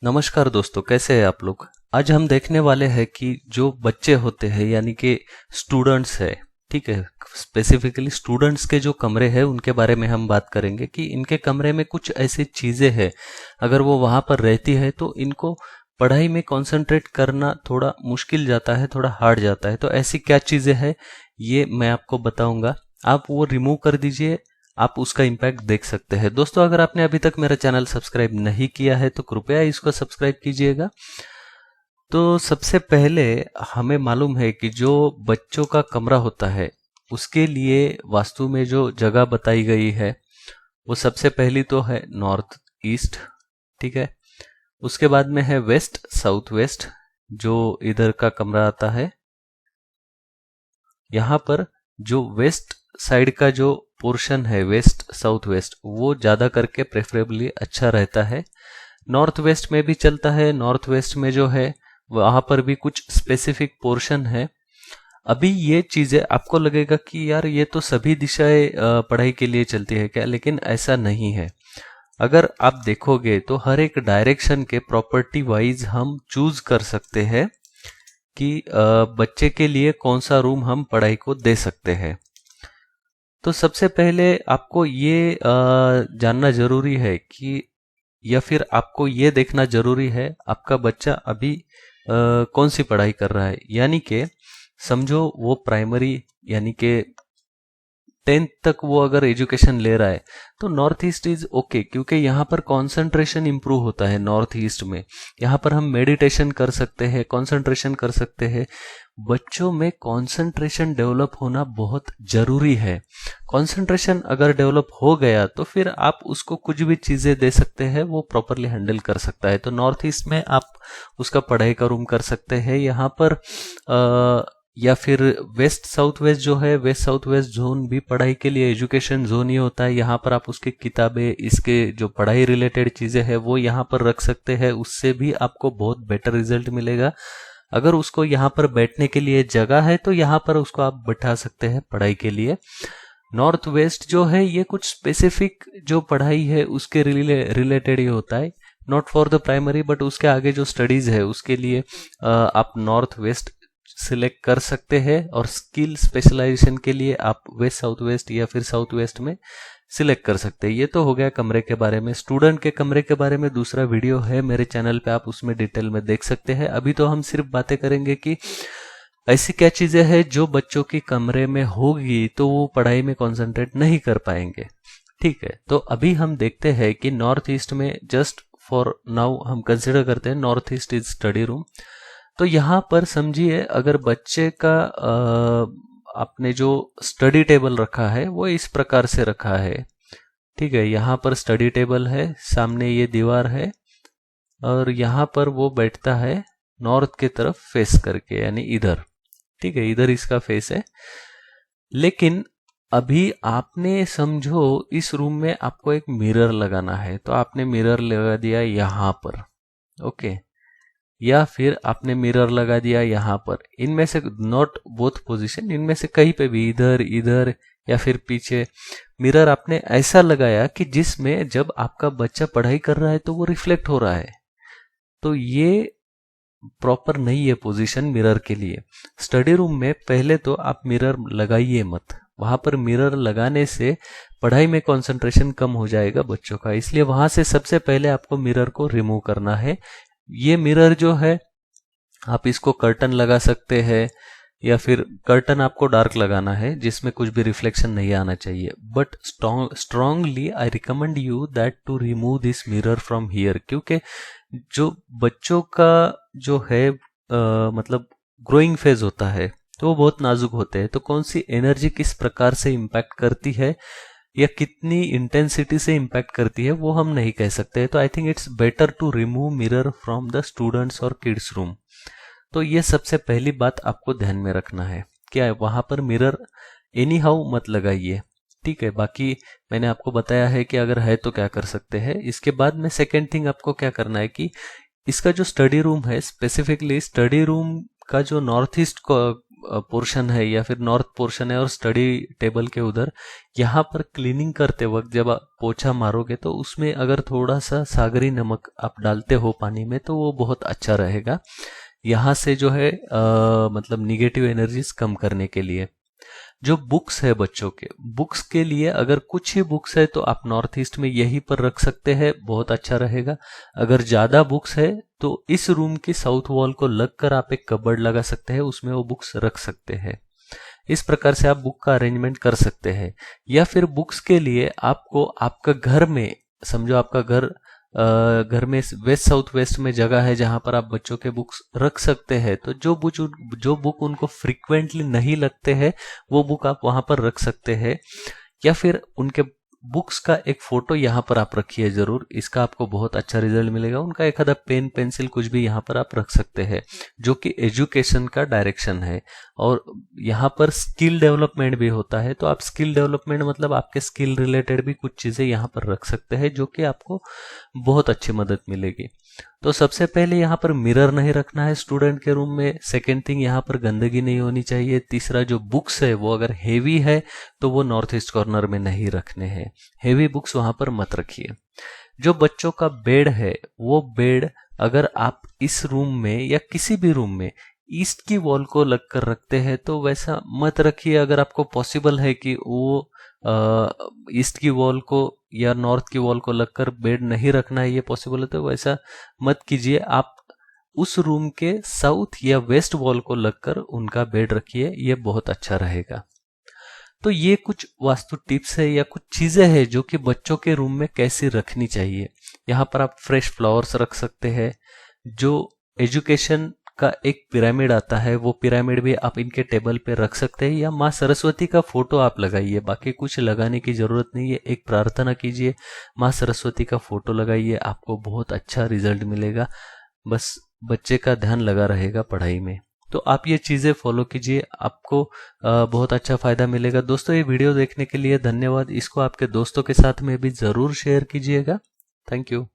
नमस्कार दोस्तों, कैसे हैं आप लोग। आज हम देखने वाले हैं कि जो बच्चे होते हैं यानी कि स्टूडेंट्स है, ठीक है, स्पेसिफिकली स्टूडेंट्स के जो कमरे हैं उनके बारे में हम बात करेंगे कि इनके कमरे में कुछ ऐसी चीज़ें हैं, अगर वो वहाँ पर रहती है तो इनको पढ़ाई में कंसंट्रेट करना थोड़ा मुश्किल जाता है, थोड़ा हार्ड जाता है। तो ऐसी क्या चीज़ें हैं ये मैं आपको बताऊंगा। आप वो रिमूव कर दीजिए, आप उसका इम्पैक्ट देख सकते हैं। दोस्तों, अगर आपने अभी तक मेरा चैनल सब्सक्राइब नहीं किया है तो कृपया इसको सब्सक्राइब कीजिएगा। तो सबसे पहले हमें मालूम है कि जो बच्चों का कमरा होता है उसके लिए वास्तु में जो जगह बताई गई है वो सबसे पहली तो है नॉर्थ ईस्ट, ठीक है। उसके बाद में है वेस्ट साउथ वेस्ट, जो इधर का कमरा आता है। यहाँ पर जो वेस्ट साइड का जो पोर्शन है, वेस्ट साउथ वेस्ट, वो ज़्यादा करके प्रेफरेबली अच्छा रहता है। नॉर्थ वेस्ट में भी चलता है। नॉर्थ वेस्ट में जो है वहाँ पर भी कुछ स्पेसिफिक पोर्शन है। अभी ये चीज़ें आपको लगेगा कि यार ये तो सभी दिशाएं पढ़ाई के लिए चलती है क्या, लेकिन ऐसा नहीं है। अगर आप देखोगे तो हर एक डायरेक्शन के प्रॉपर्टी वाइज हम चूज कर सकते हैं कि बच्चे के लिए कौन सा रूम हम पढ़ाई को दे सकते हैं। तो सबसे पहले आपको ये जानना जरूरी है कि, या फिर आपको ये देखना जरूरी है आपका बच्चा अभी कौन सी पढ़ाई कर रहा है। यानी कि समझो वो प्राइमरी यानी कि 10th तक वो अगर एजुकेशन ले रहा है तो नॉर्थ ईस्ट इज ओके, क्योंकि यहाँ पर कंसंट्रेशन इंप्रूव होता है। नॉर्थ ईस्ट में यहाँ पर हम मेडिटेशन कर सकते हैं, कंसंट्रेशन कर सकते हैं। बच्चों में कंसंट्रेशन डेवलप होना बहुत जरूरी है। कंसंट्रेशन अगर डेवलप हो गया तो फिर आप उसको कुछ भी चीजें दे सकते हैं, वो प्रॉपरली हैंडल कर सकता है। तो नॉर्थ ईस्ट में आप उसका पढ़ाई का रूम कर सकते हैं। यहाँ पर या फिर वेस्ट साउथ वेस्ट जो है, वेस्ट साउथ वेस्ट जोन भी पढ़ाई के लिए एजुकेशन जोन ही होता है। यहाँ पर आप उसकी किताबें, इसके जो पढ़ाई रिलेटेड चीजें हैं वो यहाँ पर रख सकते हैं, उससे भी आपको बहुत बेटर रिजल्ट मिलेगा। अगर उसको यहाँ पर बैठने के लिए जगह है तो यहाँ पर उसको आप बैठा सकते हैं पढ़ाई के लिए। नॉर्थ वेस्ट जो है ये कुछ स्पेसिफिक जो पढ़ाई है उसके रिलेटेड ही होता है, not for the primary, but उसके आगे जो स्टडीज है उसके लिए आप नॉर्थ वेस्ट सिलेक्ट कर सकते हैं। और स्किल स्पेशलाइजेशन के लिए आप वेस्ट साउथ वेस्ट या फिर साउथ वेस्ट में सिलेक्ट कर सकते हैं। ये तो हो गया कमरे के बारे में। स्टूडेंट के कमरे के बारे में दूसरा वीडियो है मेरे चैनल पे, आप उसमें डिटेल में देख सकते हैं। अभी तो हम सिर्फ बातें करेंगे कि ऐसी क्या चीजें हैं जो बच्चों के कमरे में होगी तो वो पढ़ाई में कंसंट्रेट नहीं कर पाएंगे, ठीक है। तो अभी हम देखते हैं कि नॉर्थ ईस्ट में, जस्ट फॉर नाउ हम कंसिडर करते हैं north east is study room. तो यहाँ पर समझिए अगर बच्चे का आपने जो स्टडी टेबल रखा है वो इस प्रकार से रखा है, ठीक है। यहाँ पर स्टडी टेबल है, सामने ये दीवार है और यहाँ पर वो बैठता है नॉर्थ की तरफ फेस करके, यानी इधर, ठीक है, इधर इसका फेस है। लेकिन अभी आपने समझो इस रूम में आपको एक मिरर लगाना है, तो आपने मिरर लगा दिया यहाँ पर, ओके, या फिर आपने मिरर लगा दिया यहाँ पर। इनमें से नॉट बोथ पोजीशन, इनमें से कहीं पे भी, इधर इधर या फिर पीछे, मिरर आपने ऐसा लगाया कि जिसमें जब आपका बच्चा पढ़ाई कर रहा है तो वो रिफ्लेक्ट हो रहा है। तो ये प्रॉपर नहीं है पोजीशन मिरर के लिए। स्टडी रूम में पहले तो आप मिरर लगाइए मत, वहां पर मिरर लगाने से पढ़ाई में कंसंट्रेशन कम हो जाएगा बच्चों का, इसलिए वहां से सबसे पहले आपको मिरर को रिमूव करना है। ये मिरर जो है आप इसको कर्टन लगा सकते हैं, या फिर कर्टन आपको डार्क लगाना है जिसमें कुछ भी रिफ्लेक्शन नहीं आना चाहिए। But strongly I recommend you that to remove this mirror from here, क्योंकि जो बच्चों का जो है मतलब ग्रोइंग फेज होता है तो वो बहुत नाजुक होते हैं। तो कौन सी एनर्जी किस प्रकार से इम्पैक्ट करती है या कितनी इंटेंसिटी से इम्पैक्ट करती है वो हम नहीं कह सकते। तो I think it's better to remove mirror from the students और किड्स रूम। तो ये सबसे पहली बात आपको ध्यान में रखना है, क्या वहां पर मिरर एनी हाउ मत लगाइए, ठीक है। बाकी मैंने आपको बताया है कि अगर है तो क्या कर सकते हैं। इसके बाद में सेकेंड थिंग आपको क्या करना है कि इसका जो स्टडी रूम है, स्पेसिफिकली स्टडी रूम का जो नॉर्थ ईस्ट पोर्शन है या फिर नॉर्थ पोर्शन है और स्टडी टेबल के उधर, यहाँ पर क्लीनिंग करते वक्त जब आप पोछा मारोगे तो उसमें अगर थोड़ा सा सागरी नमक आप डालते हो पानी में तो वो बहुत अच्छा रहेगा, यहाँ से जो है मतलब निगेटिव एनर्जीज कम करने के लिए। जो बुक्स है बच्चों के, बुक्स के लिए अगर कुछ ही बुक्स है तो आप नॉर्थ ईस्ट में यहीं पर रख सकते हैं, बहुत अच्छा रहेगा। अगर ज्यादा बुक्स है तो इस रूम की साउथ वॉल को लगकर आप एक कबर्ड लगा सकते हैं, उसमें वो बुक्स रख सकते हैं। इस प्रकार से आप बुक का अरेंजमेंट कर सकते हैं। या फिर बुक्स के लिए आपको आपका घर में, समझो आपका घर में वेस्ट साउथ वेस्ट में जगह है जहां पर आप बच्चों के बुक्स रख सकते हैं, तो जो बुक उनको फ्रीक्वेंटली नहीं लगते हैं वो बुक आप वहां पर रख सकते हैं। या फिर उनके बुक्स का एक फोटो यहाँ पर आप रखिए जरूर, इसका आपको बहुत अच्छा रिजल्ट मिलेगा। उनका एक आधा पेन पेंसिल कुछ भी यहाँ पर आप रख सकते हैं, जो कि एजुकेशन का डायरेक्शन है। और यहाँ पर स्किल डेवलपमेंट भी होता है, तो आप स्किल डेवलपमेंट मतलब आपके स्किल रिलेटेड भी कुछ चीजें यहाँ पर रख सकते हैं, जो कि आपको बहुत अच्छी मदद मिलेगी। तो सबसे पहले यहाँ पर मिरर नहीं रखना है स्टूडेंट के रूम में। सेकेंड थिंग, यहाँ पर गंदगी नहीं होनी चाहिए। तीसरा, जो बुक्स है वो अगर हेवी है तो वो नॉर्थ ईस्ट कॉर्नर में नहीं रखने हैं, हेवी बुक्स वहां पर मत रखिए। जो बच्चों का बेड है वो बेड अगर आप इस रूम में या किसी भी रूम में ईस्ट की वॉल को लग कर रखते हैं तो वैसा मत रखिए। अगर आपको पॉसिबल है कि वो ईस्ट की वॉल को या नॉर्थ की वॉल को लगकर बेड नहीं रखना है, ये पॉसिबल है तो वैसा मत कीजिए। आप उस रूम के साउथ या वेस्ट वॉल को लगकर उनका बेड रखिए, ये बहुत अच्छा रहेगा। तो ये कुछ वास्तु टिप्स है या कुछ चीजें हैं जो कि बच्चों के रूम में कैसे रखनी चाहिए। यहाँ पर आप फ्रेश फ्लावर्स रख सकते हैं। जो एजुकेशन का एक पिरामिड आता है वो पिरामिड भी आप इनके टेबल पे रख सकते हैं, या माँ सरस्वती का फोटो आप लगाइए, बाकी कुछ लगाने की जरूरत नहीं है। एक प्रार्थना कीजिए, माँ सरस्वती का फोटो लगाइए, आपको बहुत अच्छा रिजल्ट मिलेगा। बस बच्चे का ध्यान लगा रहेगा पढ़ाई में। तो आप ये चीजें फॉलो कीजिए, आपको बहुत अच्छा फायदा मिलेगा। दोस्तों, ये वीडियो देखने के लिए धन्यवाद। इसको आपके दोस्तों के साथ में भी जरूर शेयर कीजिएगा। Thank you.